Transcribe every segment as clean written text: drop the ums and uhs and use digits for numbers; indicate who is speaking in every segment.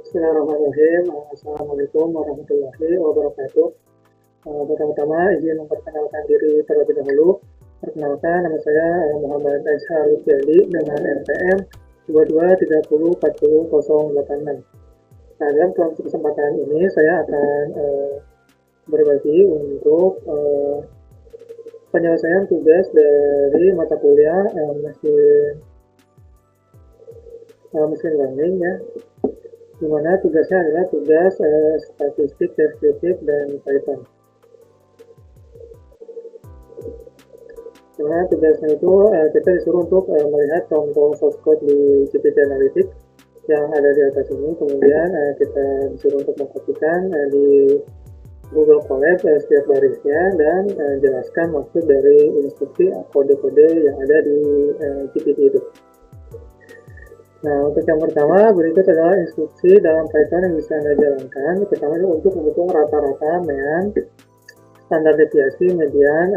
Speaker 1: Bismillahirrahmanirrahim. Assalamualaikum warahmatullahi wabarakatuh. Pertama-tama izin memperkenalkan diri terlebih dahulu. Perkenalkan, nama saya Muhammad Aizhar Lutfi dengan NPM 22304086. Nah, dalam kesempatan ini saya akan berbagi untuk penyelesaian tugas dari mata kuliah machine learning ya, di mana tugasnya adalah tugas statistik deskriptif dan Python. Dimana tugasnya itu kita disuruh untuk melihat contoh source code di GPT Analytics yang ada di atas ini, kemudian kita disuruh untuk mengkopikan di Google Colab setiap barisnya dan jelaskan maksud dari instruksi kode-kode yang ada di GPT itu. Nah, untuk yang pertama, berikut adalah instruksi dalam Python yang bisa Anda jalankan. Pertama, untuk menghitung rata-rata mean, standar deviasi, median,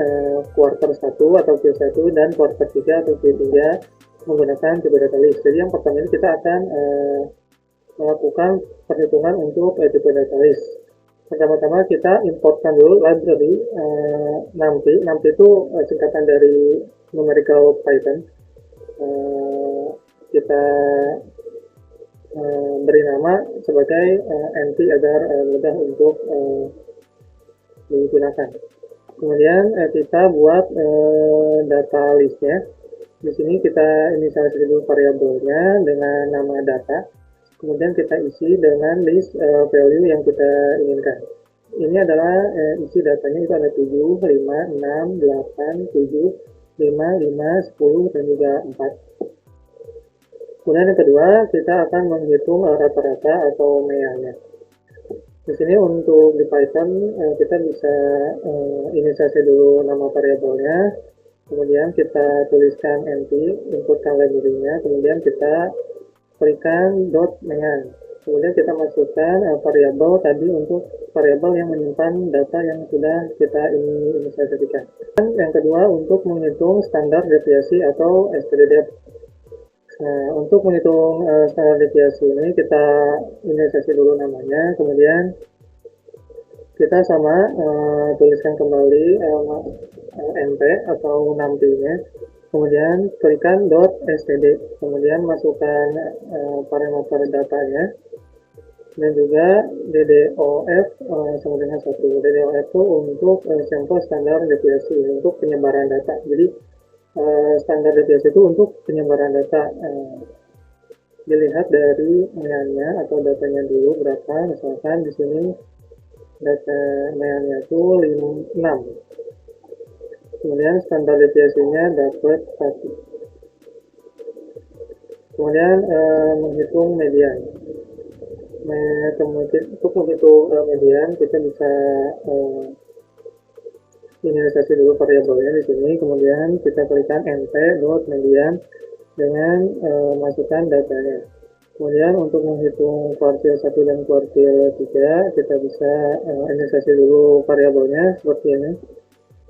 Speaker 1: quarter 1 atau Q1, dan quarter 3 atau Q3 menggunakan tipe data list. Jadi yang pertama ini kita akan melakukan perhitungan untuk tipe data list. Pertama-tama kita importkan dulu library NumPy. NumPy itu singkatan dari numerical Python. Kita beri nama sebagai NP agar mudah untuk digunakan. Kemudian kita buat data listnya. Di sini kita inisialisasi dulu variabelnya dengan nama data. Kemudian kita isi dengan list value yang kita inginkan. Ini adalah isi datanya, itu ada 7, 5, 6, 8, 7, 5, 5, 10, dan juga 4. Kemudian yang kedua, kita akan menghitung rata-rata atau meannya. Di sini untuk di Python kita bisa inisialisasi dulu nama variabelnya, kemudian kita tuliskan np, inputkan library-nya, kemudian kita berikan .mean. Kemudian kita masukkan variabel tadi untuk variabel yang menyimpan data yang sudah kita inisialisasikan. Dan yang kedua, untuk menghitung standar deviasi atau stddev. Nah, untuk menghitung standar deviasi ini kita inisialisasi dulu namanya, kemudian kita sama tuliskan kembali np atau numpy-nya, kemudian berikan .std, kemudian masukkan parameter datanya, dan juga DDOF sama dengan 1. DDOF itu untuk sampel standar deviasi, untuk penyebaran data. Jadi standar deviasi itu untuk penyebaran data. Dilihat dari meannya atau datanya dulu berapa. Misalkan di sini data meannya itu 6. Kemudian standar deviasinya dapat 1. Kemudian menghitung median. Untuk menghitung median kita bisa inisialisasi dulu variabelnya di sini, kemudian kita berikan np.median dengan masukkan datanya. Kemudian untuk menghitung kuartil 1 dan kuartil 3 kita bisa inisialisasi dulu variabelnya seperti ini,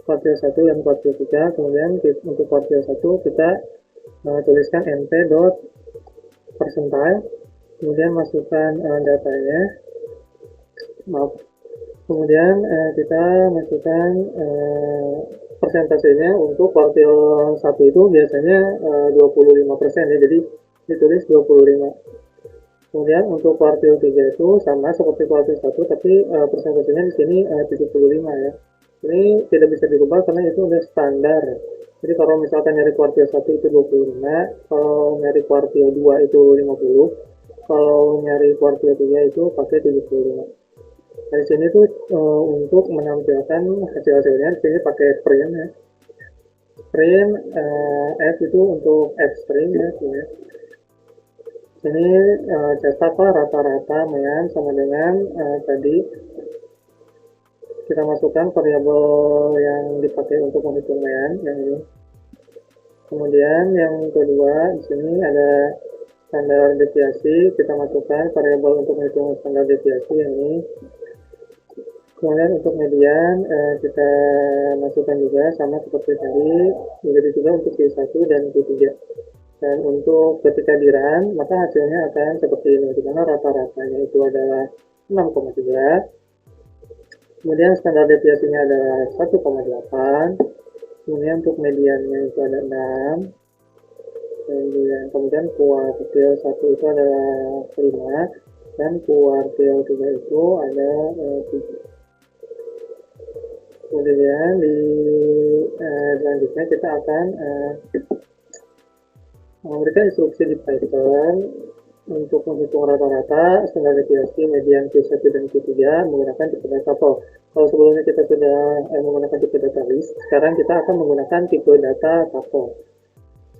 Speaker 1: kuartil 1 dan kuartil 3. Kemudian untuk kuartil 1 kita tuliskan np.percentile, kemudian masukkan datanya. Kemudian kita masukkan persentasenya. Untuk kuartil 1 itu biasanya 25% ya, jadi ditulis 25. Kemudian untuk kuartil 3 itu sama seperti kuartil 1, tapi persentasenya di sini 75 ya. Ini tidak bisa dirubah karena itu udah standar. Jadi kalau misalkan nyari kuartil 1 itu 25, kalau nyari kuartil 2 itu 50, kalau nyari kuartil 3 itu pakai 75. Nah, di sini tuh untuk menampilkan hasil-hasilnya, di sini pakai print ya. Print f itu untuk f string ya. Ini cetak rata-rata mean sama dengan tadi kita masukkan variabel yang dipakai untuk menghitung mean yang ini. Kemudian yang kedua di sini ada standar deviasi, kita masukkan variabel untuk menghitung standar deviasi yang ini. Kemudian untuk median kita masukkan juga sama seperti tadi, begitu juga untuk Q1 dan Q3. Dan untuk ketika di run, maka hasilnya akan seperti ini, di mana rata-ratanya itu adalah 6,3, kemudian standar deviasinya adalah 1,8, kemudian untuk mediannya itu ada 6, kemudian kuartil 1 itu adalah 5, dan kuartil 3 itu ada 7. Kemudian di selanjutnya kita akan memberikan instruksi di Python untuk menghitung rata-rata, standar deviasi, median Q1 dan Q3 menggunakan tipe data pool. Kalau sebelumnya kita sudah menggunakan tipe data list, sekarang kita akan menggunakan tipe data tuple.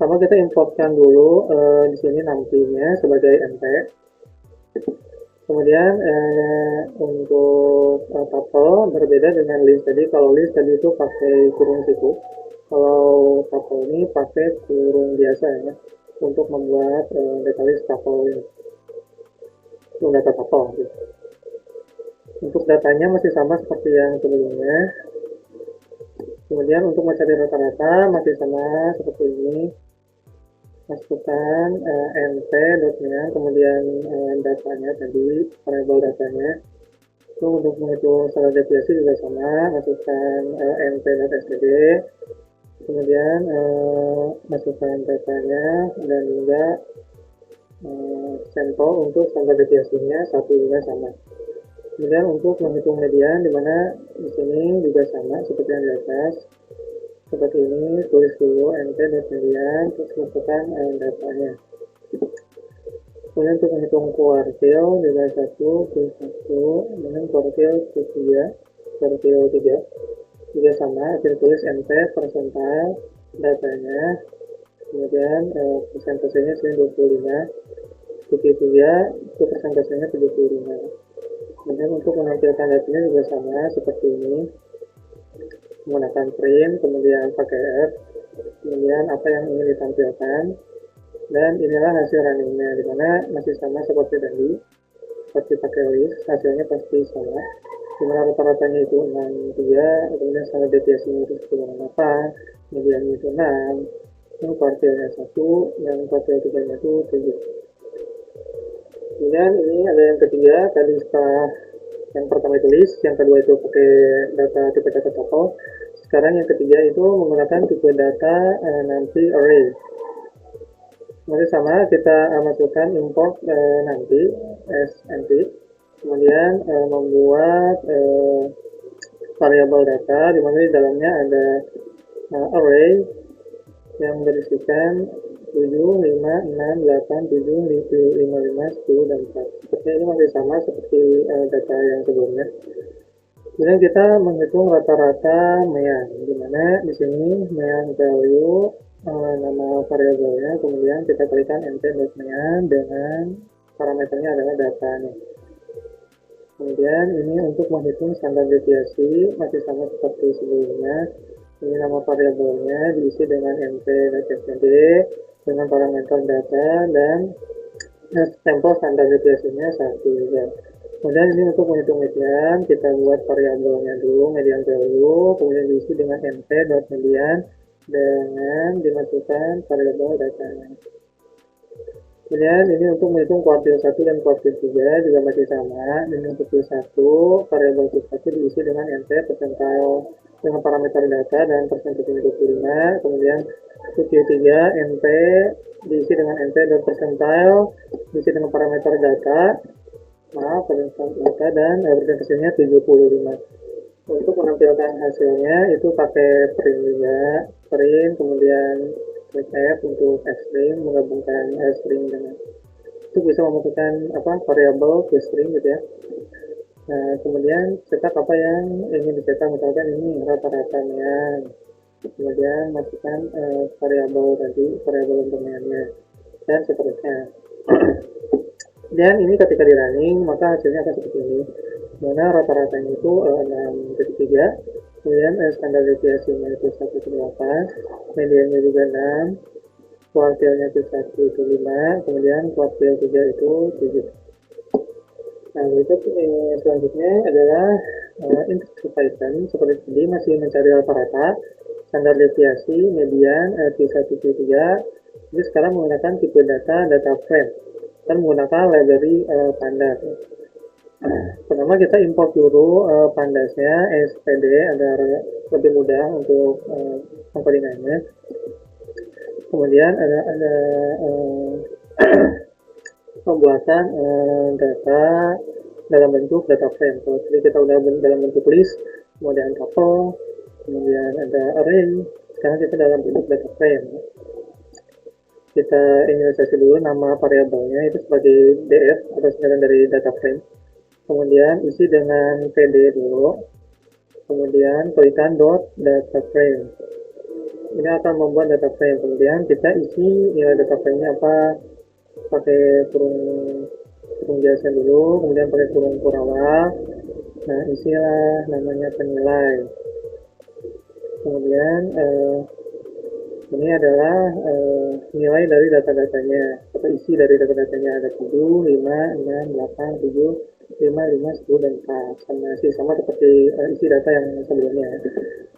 Speaker 1: Sama kita importkan dulu di sini nantinya sebagai NT. Kemudian untuk tuple berbeda dengan list tadi. Kalau list tadi itu pakai kurung siku, kalau tuple ini pakai kurung biasa ya, untuk membuat data list tuple ini, untuk data tuple. Gitu. Untuk datanya masih sama seperti yang sebelumnya. Kemudian untuk mencari rata-rata masih sama seperti ini. Masukkan nt.nya, kemudian datanya tadi, variabel datanya. Itu untuk menghitung standar deviasi juga sama, masukkan nt.std, kemudian masukkan datanya, dan juga sampel untuk standar deviasinya satu juga sama. Kemudian untuk menghitung median, dimana di sini juga sama seperti yang di atas. Seperti ini, tulis dulu nt.median, terus masukkan datanya. Kemudian untuk menghitung kuartil, juga 1, tulis 1, kemudian kuartil 3, juga sama, tulis nt, persentile, datanya, kemudian persentasenya sini 25, Q3 itu persentasenya 75. Kemudian untuk menampilkan datanya juga sama seperti ini, menggunakan print, kemudian pakai F, kemudian apa yang ingin ditampilkan, dan inilah hasil runningnya, dimana masih sama seperti tadi, seperti pakai list, hasilnya pasti sama, dimana rata-ratanya itu 63, kemudian standar deviasinya itu 10,8, mediannya itu 6, kuartilnya 1, dan kuartil 3 itu 7. Kemudian ini ada yang ketiga, tadi setelah yang pertama itu list, yang kedua itu pakai tipe data tuple. Sekarang yang ketiga itu menggunakan tipe data nanti array. Masih sama, kita masukkan import nanti nanti, kemudian membuat variabel data, di mana di dalamnya ada array yang berisikan 7, 5, 6, 8, 7, 5, 5, 10, dan 4. Sepertinya ini masih sama seperti data yang sebelumnya. Kemudian kita menghitung rata-rata mean, di mana di sini mean value nama variabelnya, kemudian kita kalikan nt.mean dengan parameternya adalah datanya. Kemudian ini untuk menghitung standar deviasi masih sama seperti sebelumnya. Ini nama variabelnya diisi dengan nt.std dengan parameter data, dan sampel standar deviasinya 1 juga. Kemudian ini untuk menghitung median, kita buat variabelnya dulu, median value, kemudian diisi dengan nt.median dengan dimasukkan variabel datanya. Kemudian ini untuk menghitung kuartil 1 dan kuartil 3 juga masih sama. Ini untuk Q1, variabel Q1 diisi dengan nt, percentile dengan parameter data dan persentasenya 25. Kemudian untuk Q3, nt diisi dengan nt dan percentile, diisi dengan parameter data, dan persentasenya 75. Untuk menampilkan hasilnya itu pakai print juga, print, kemudian F untuk string, menggabungkan string dengan itu bisa memasukkan variabel ke string gitu ya. Nah, kemudian cetak apa yang ingin dicetak, misalkan ini rata-ratanya, kemudian masukkan variabel tadi, variabel untuk meannya, dan seterusnya. Dan ini ketika di running, maka hasilnya akan seperti ini, mana rata-ratanya itu 6,3, kemudian standar deviasinya itu 1,8, mediannya juga 6, kuartilnya itu 1 itu 5, kemudian kuartil 3 itu 7. Nah, berikut selanjutnya adalah instruksi Python, seperti tadi masih mencari rata-rata, standar deviasi, median, Q1, Q3, Jadi sekarang menggunakan tipe data frame, dan menggunakan library pandas. Pertama kita import dulu pandasnya std agar lebih mudah untuk pengkolingannya. Kemudian ada pembuatan data dalam bentuk data frame. Kalau tadi kita udah dalam bentuk list, kemudian tuple, kemudian ada array, sekarang kita dalam bentuk data frame. Kita inisialisasi dulu nama variabelnya itu sebagai df atau singkatan dari data frame. Kemudian isi dengan pd dulu. Kemudian klikkan data frame. Ini akan membuat data frame. Kemudian kita isi nilai data frame-nya apa, pakai kurung biasa dulu, kemudian pakai kurung awal. Nah, isilah namanya penilai. Kemudian ini adalah nilai dari data-datanya atau isi dari data-datanya. Ada 7, 5, 6, 8, 7, 5, 5, 10, dan 4. Sama seperti isi data yang sebelumnya.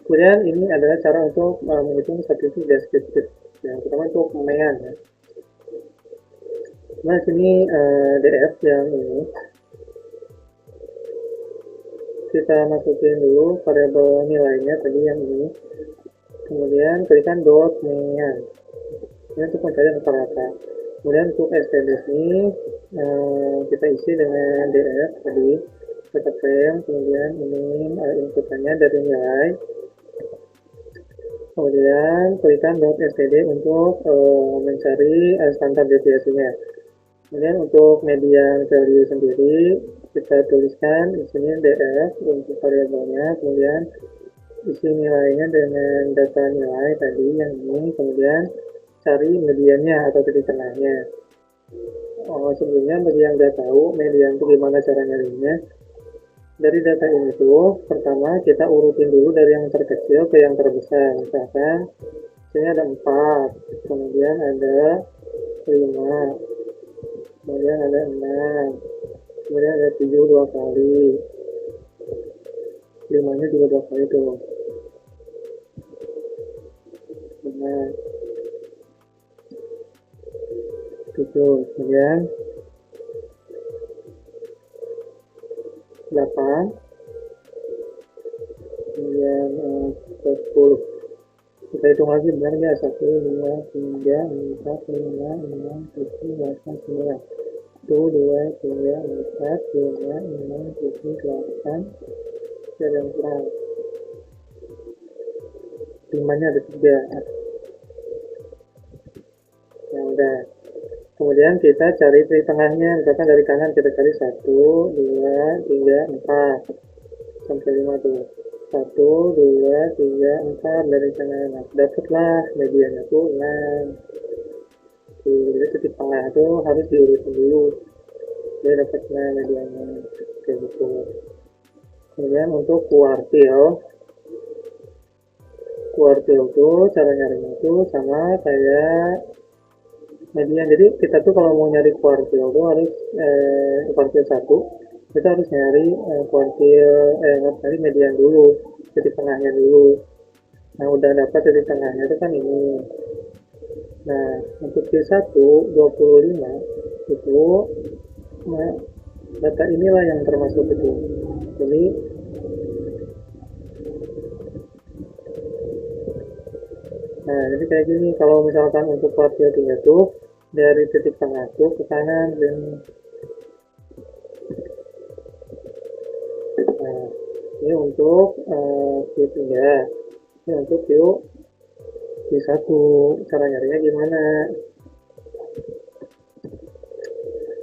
Speaker 1: Kemudian ini adalah cara untuk menghitung statistik deskriptif. Yang pertama untuk pemean. Ya. Nah, sini df yang ini kita masukin dulu variabel nilainya tadi yang ini. Kemudian klikkan .mean. Ini untuk mencari rata-rata. Kemudian untuk std ini kita isi dengan df tadi data frame. Kemudian ini inputannya dari nilai. Kemudian klikkan .std untuk mencari standar deviasinya. Kemudian untuk median value sendiri kita tuliskan di sini df untuk variabelnya. Kemudian isi nilainya dengan data nilai tadi yang ini, kemudian cari mediannya atau titik tengahnya. Sebelumnya bagi yang nggak tahu median itu gimana cara nyarinya, dari data ini tuh pertama kita urutin dulu dari yang terkecil ke yang terbesar. Misalkan sini ada 4, kemudian ada 5, kemudian ada 6, kemudian ada 7 2 kali, 5 nya juga 2 kali tuh. Nah, 7, kemudian 8, kemudian 10. Kita hitung lagi benar nggak? 1, 2, 3, 4, 5, 6, 7, 8, 9. 1, 2, 3, 4, 5, 6, 7, 8, dan kurang. 5-nya ada 3. Ya udah. Kemudian kita cari titik tengahnya. Misalkan dari kanan kita cari 1, 2, 3, 4 sampai 5 tuh. 1, 2, 3, 4 dari kanan. Nah, dapatlah mediannya tuh 6. Tuh, jadi titik tengah tuh harus diurutin dulu. Dia dapatnya mediannya kayak gitu. Kemudian untuk kuartil tuh cara nyarinya tuh sama kayak median. Jadi kita tuh kalau mau nyari kuartil tuh harus kuartil 1 kita harus nyari nyari median dulu, titik tengahnya dulu. Nah, udah dapat titik tengahnya itu kan ini. Nah, untuk Q1 25 itu data inilah yang termasuk itu. Jadi jadi kayak gini, kalau misalkan untuk kuartil 3 tuh dari titik tengah tuh ke kanan dan ini untuk Q3, ini untuk Q1. Cara nyarinya gimana?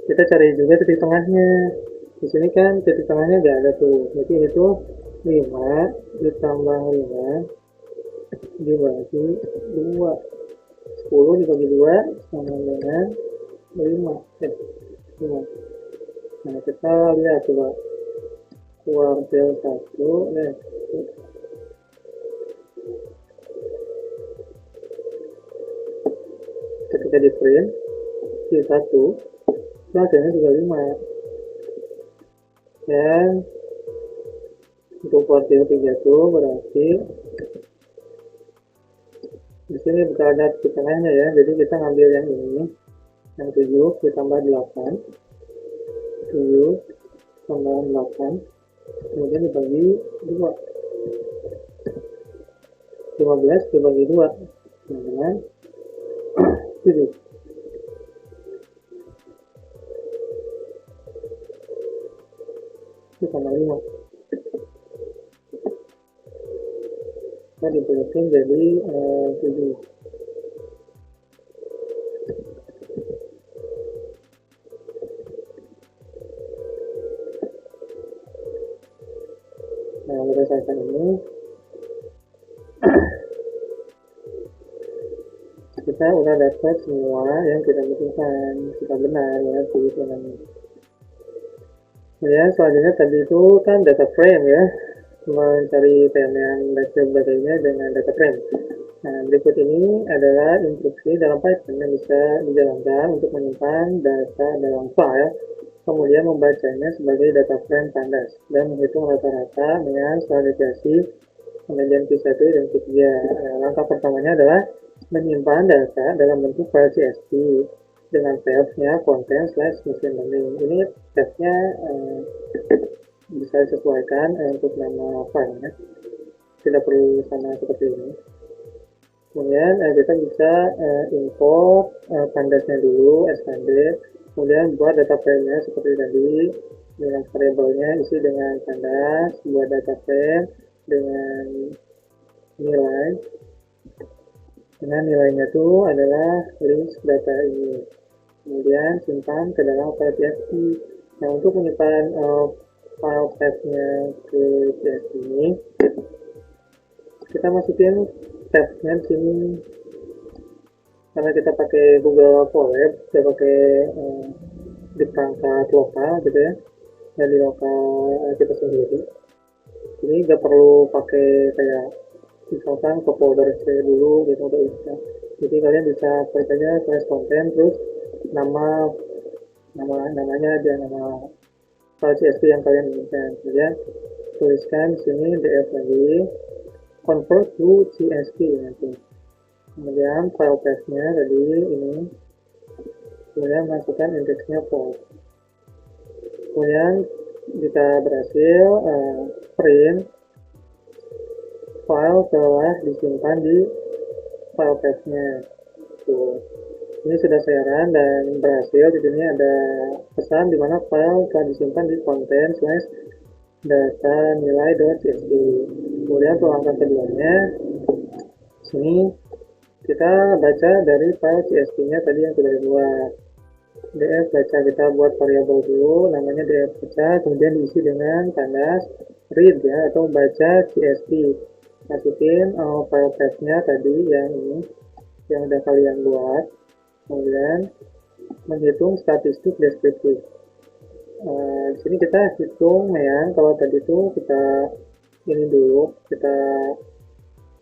Speaker 1: Kita cari juga titik tengahnya. Di sini kan titik tengahnya nggak ada tuh. Jadi itu 5 ditambah 5 dibagi 2. 10 dibagi 2 sama dengan 5. Nah, kita lihat coba kuartil 1 ketika di print Q1 hasilnya juga 5. Dan untuk kuartil 3 itu berarti Di sini bakal ada di tengahnya ya, jadi kita ngambil yang ini, yang 7 ditambah 8, 7 tambah 8, kemudian dibagi 2, 15 dibagi 2 dengan 7. Itu tambah 5. Kita dibulatin jadi 7. Nah, berdasarkan ini kita udah dapat semua yang kita butuhkan, kita benar ya, begitu namanya. Ya, selanjutnya tadi itu kan data frame ya, mencari yang dan sebagainya dengan data frame. Nah, berikut ini adalah instruksi dalam Python yang bisa dijalankan untuk menyimpan data dalam file, kemudian membacanya sebagai data frame pandas, dan menghitung rata-rata dengan stratifikasi kemudian P1 dan P3. Langkah pertamanya adalah menyimpan data dalam bentuk file CSV dengan tabnya content / machine learning. Ini tabnya bisa disesuaikan untuk nama filenya, tidak perlu sama seperti ini. Kemudian kita bisa import pandasnya dulu, expanded, kemudian buat data frame-nya seperti tadi, dengan variabelnya isi dengan pandas, buat data frame dengan nilai, dengan nilainya itu adalah list data ini, kemudian simpan ke dalam file CSV. Nah, untuk menyimpan file tabnya ke CSV ini, kita masukin tabnya di sini. Karena kita pakai Google Colab, kita pakai di perangkat lokal gitu ya, dan di lokal kita sendiri. Ini nggak perlu pakai kayak misalkan ke folder C dulu gitu, udah bisa. Jadi kalian bisa klik aja slash content, terus namanya aja, nama file CSV yang kalian inginkan. Kemudian tuliskan di sini df lagi, convert to CSV nanti. Kemudian file path-nya tadi ini, kemudian masukkan indeksnya false. Kemudian jika berhasil, print file telah disimpan di file path-nya. Ini sudah saya run dan berhasil. Di sini ada pesan di mana file telah disimpan di content / data nilai.csv. Kemudian untuk langkah keduanya, sini kita baca dari file CSV-nya tadi yang sudah dibuat. df baca, kita buat variabel dulu, namanya df baca, kemudian diisi dengan pandas read ya, atau baca CSV. Masukin file path-nya tadi yang ini, yang udah kalian buat. Kemudian menghitung statistik deskriptif. Di sini kita hitung ya, kalau tadi itu kita ini dulu, kita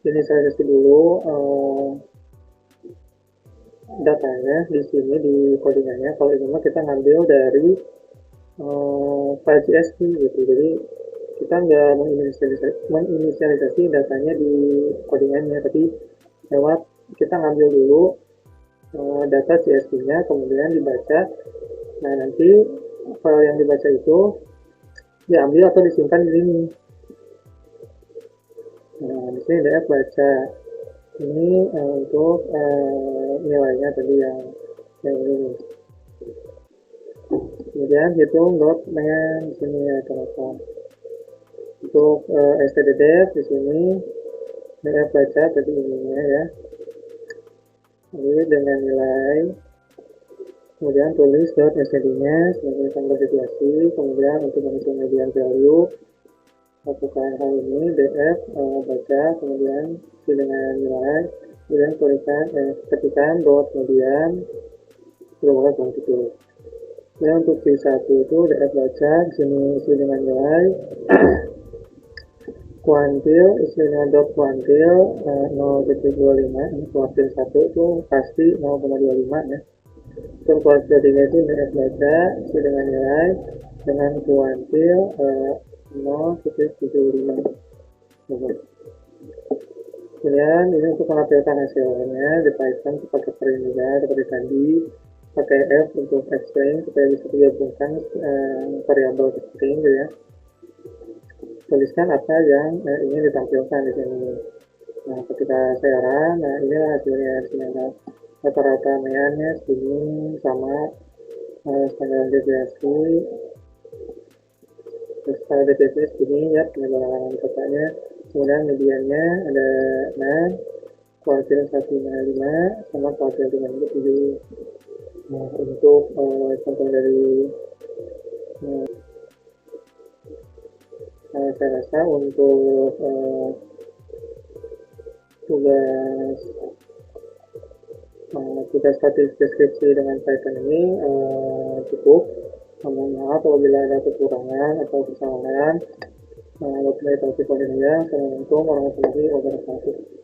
Speaker 1: inisialisasi dulu datanya di sini di codingannya. Kalau ini mah kita ngambil dari file CSV gitu, jadi kita nggak menginisialisasi datanya di codingannya, tapi lewat kita ngambil dulu data CSV-nya, kemudian dibaca. Nah, nanti file yang dibaca itu diambil atau disimpan di sini. Nah, di sini df baca. Ini untuk nilainya tadi yang ini. Kemudian hitung dotnya di sini ya teman-teman. Untuk stddev di sini df baca tadi ininya ya. Jadi dengan nilai, kemudian tulis std-nya sebagai tanggal situasi, kemudian untuk menghitung median value, lakukan hal ini df baca, kemudian isi dengan nilai, kemudian ketikkan dot median, kemudian tutup. Kemudian untuk C1 itu df baca, di sini isi dengan nilai, kuantil isi dengan dot kuantil 0,25, ini kuantil 1 itu pasti 0,25 ya. Untuk kuantil 3 itu df baca, isi dengan nilai dengan kuantil 0,75. Kemudian ini untuk menampilkan hasilnya di Python kita pakai print juga seperti tadi, pakai f untuk string supaya bisa digabungkan variabel ke string gitu ya. Tuliskan apa yang ingin ditampilkan di sini. Nah, ketika saya run, nah ini hasilnya sebenarnya rata-rata meannya segini sama standar deviasi. Terus kalau deviasi segini ya penyebaran kotaknya. Kemudian mediannya ada 6, kuartil 155 sama kuartil 307. Nah, untuk contoh dari saya rasa untuk tugas statis deskripsi dengan Python ini cukup. Namun maaf apabila ada kekurangan atau kesalahan. Wabillahi taufiq wal hidayah. Assalamualaikum warahmatullahi wabarakatuh.